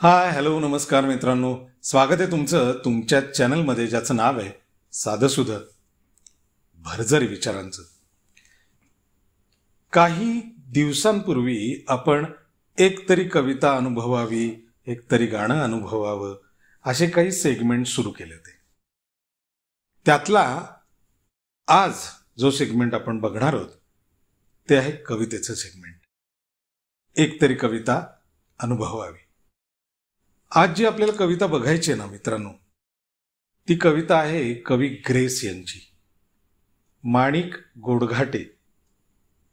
Hi hello नमस्कार मित्रांनो, स्वागत आहे तुमचं तुमच्या चॅनलमध्ये ज्याचं नाव आहे साधंसुधं भरजरी विचारांचं. काही दिवसांपूर्वी आपण एक तरी कविता अनुभवावी, एक तरी गाणं अनुभवावं असे काही सेगमेंट सुरू केले होते. त्यातला आज जो सेगमेंट आपण बघणार आहोत ते आहे कवितेचं सेगमेंट. एक तरी कविता अनुभवावी. आज जी आपल्याला कविता बघायची आहे ना मित्रांनो, ती कविता आहे कवी ग्रेस यांची. माणिक गोडघाटे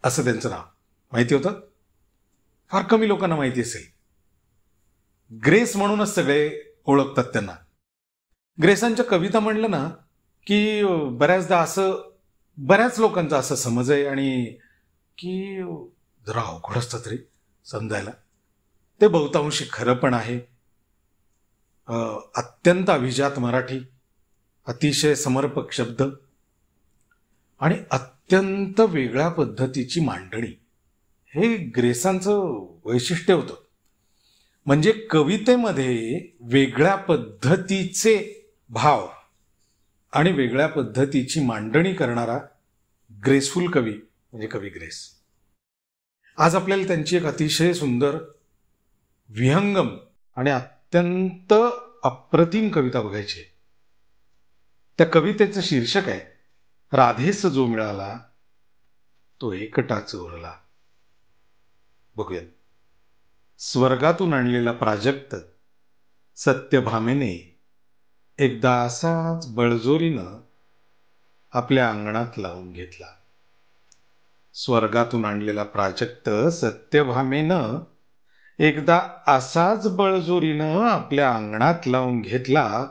असं त्यांचं नाव. माहिती होतं? फार कमी लोकांना माहिती असेल. ग्रेस म्हणूनच सगळे ओळखतात त्यांना. ग्रेसांच्या कविता म्हणलं ना की बऱ्याच लोकांचा असं समज आहे आणि की जरा अवघड असतं तरी समजायला. ते बहुतांशी खरं पण आहे. अत्यंत अभिजात मराठी, अतिशय समर्पक शब्द आणि अत्यंत वेगळ्या पद्धतीची मांडणी हे ग्रेसांचं वैशिष्ट्य होतं. म्हणजे कवितेमध्ये वेगळ्या पद्धतीचे भाव आणि वेगळ्या पद्धतीची मांडणी करणारा ग्रेसफुल कवी म्हणजे कवी ग्रेस. आज आपल्याला त्यांची एक अतिशय सुंदर, विहंगम आणि अत्यंत अप्रतिम कविता बघायची आहे. त्या कवितेचं शीर्षक आहे राधेस जो मिळाला तो एकटाच उरला. बघूयात. स्वर्गातून आणलेला प्राजक्त सत्यभामेने एकदा असाच बळजोरीनं आपल्या अंगणात लावून घेतला. स्वर्गातून आणलेला प्राजक्त सत्यभामेनं एकदा असाच बळजोरीनं आपल्या अंगणात लावून घेतला.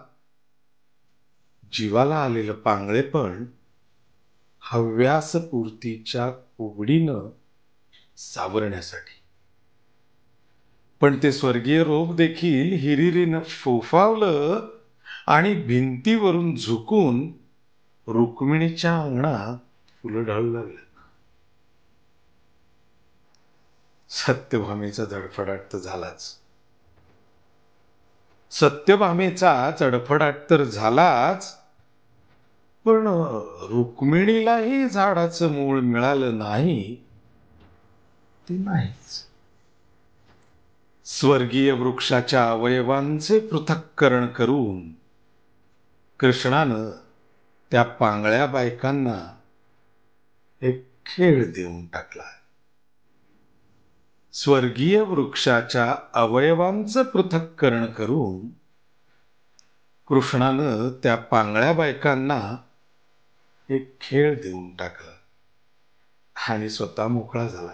जीवाला आलेलं पांगळेपण हव्यासपूर्तीच्या कुवडीनं सावरण्यासाठी. पण ते स्वर्गीय रोप देखील हिरिरीनं फोफावलं आणि भिंतीवरून झुकून रुक्मिणीच्या अंगणात फुलं ढळू लागलं. सत्यभामेचा धडपडाट तर झालाच. सत्यभामेचा चडफडाट तर झालाच, पण रुक्मिणीलाही झाडाचं मूळ मिळालं नाही ते नाहीच. स्वर्गीय वृक्षाच्या अवयवांचे पृथक्करण करून कृष्णानं त्या पांगळ्या बायकांना एक खेळ देऊन टाकला. स्वर्गीय वृक्षाच्या अवयवांचं पृथक्करण करून कृष्णानं त्या पांगळ्या बायकांना एक खेळ देऊन टाकला आणि स्वतः मोकळा झाला.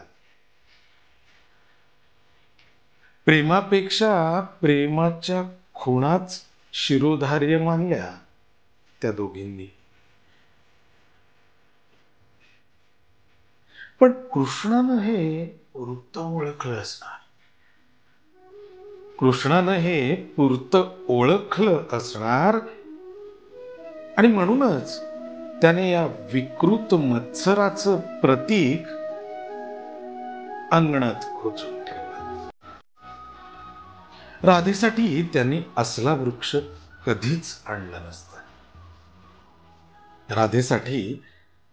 प्रेमापेक्षा प्रेमाच्या खुणाच शिरोधार्य मानल्या त्या दोघींनी. पण कृष्णानं हे वृत्त ओळखलं असणार. कृष्णानं हे पुरत ओळखलं असणार आणि म्हणूनच त्याने या विकृत मत्सराचं प्रतीक अंगणात खोचून ठेवलं. राधेसाठी त्याने असला वृक्ष कधीच आणला नसता. राधेसाठी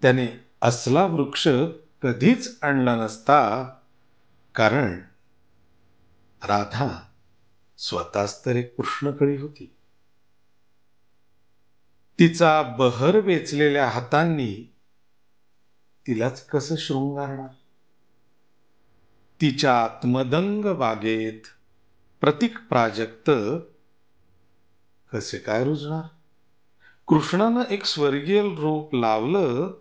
त्याने असला वृक्ष कधीच आणला नसता, कारण राधा स्वतःच तर एक कृष्णकळी होती. तिचा बहर वेचलेल्या हातांनी तिलाच कसं शृंगारणार? तिच्या आत्मदंग बागेत प्रतीक प्राजक्त कसे काय रुजणार? कृष्णानं एक स्वर्गीय रूप लावलं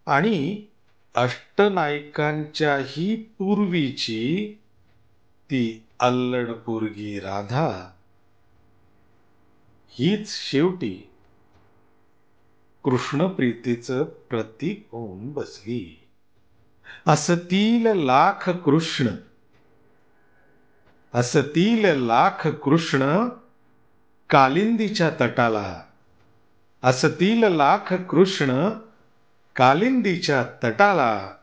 आणि अष्टनायिकांच्याही पूर्वीची ती अल्लड पोरगी राधा हीच शेवटी कृष्णप्रीतीचं प्रतीक होऊन बसली. असतील लाख कृष्ण कालिंदीच्या तटाला. असतील लाख कृष्ण कालिंदीच्या तटाला.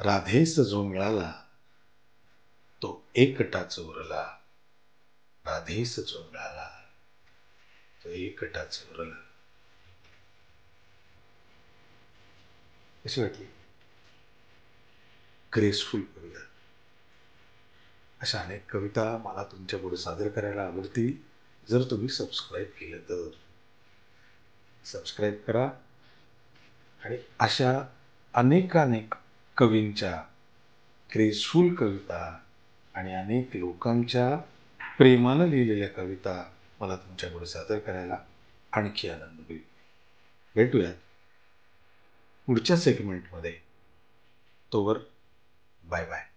राधेस जो मिळाला तो एकटाच उरला. राधेस चोरला तो एकटा चोरला. कशी वाटली? ग्रेसफुल कविता. अशा अनेक कविता मला तुमच्या पुढे सादर करायला आवडतील जर तुम्ही सबस्क्राईब केलं तर. सबस्क्राईब करा आणि अशा अनेक कवींच्या ग्रेसफुल कविता आणि अनेक लोकांच्या प्रेमानं लिहिलेल्या कविता मला तुमच्या पुढे सादर करायला आणखी आनंद होईल. भेटूयात पुढच्या सेगमेंटमध्ये. तोवर बाय बाय.